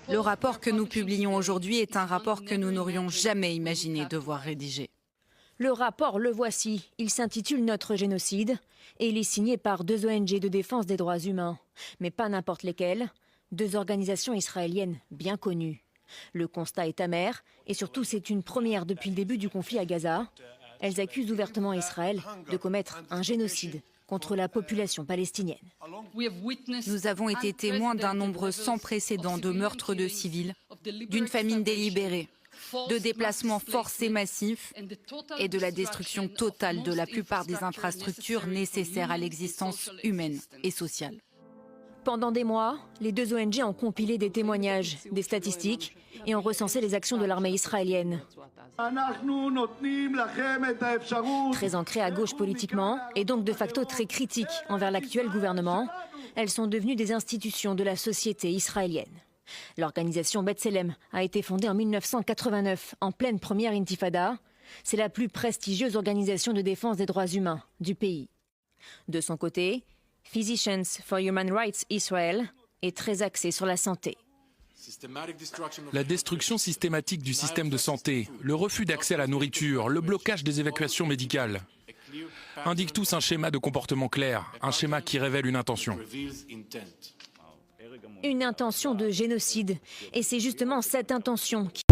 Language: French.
Le rapport que nous publions aujourd'hui est un rapport que nous n'aurions jamais imaginé devoir rédiger. Le rapport, le voici. Il s'intitule « Notre génocide » et il est signé par 2 ONG de défense des droits humains. Mais pas n'importe lesquelles, 2 organisations israéliennes bien connues. Le constat est amer et surtout c'est une première depuis le début du conflit à Gaza. Elles accusent ouvertement Israël de commettre un génocide contre la population palestinienne. Nous avons été témoins d'un nombre sans précédent de meurtres de civils, d'une famine délibérée, de déplacements forcés massifs et de la destruction totale de la plupart des infrastructures nécessaires à l'existence humaine et sociale. Pendant des mois, les 2 ONG ont compilé des témoignages, des statistiques et ont recensé les actions de l'armée israélienne. Très ancrées à gauche politiquement et donc de facto très critiques envers l'actuel gouvernement, elles sont devenues des institutions de la société israélienne. L'organisation B'Tselem a été fondée en 1989, en pleine première intifada. C'est la plus prestigieuse organisation de défense des droits humains du pays. De son côté, Physicians for Human Rights Israel est très axée sur la santé. La destruction systématique du système de santé, le refus d'accès à la nourriture, le blocage des évacuations médicales indiquent tous un schéma de comportement clair, un schéma qui révèle une intention. Une intention de génocide. Et c'est justement cette intention qui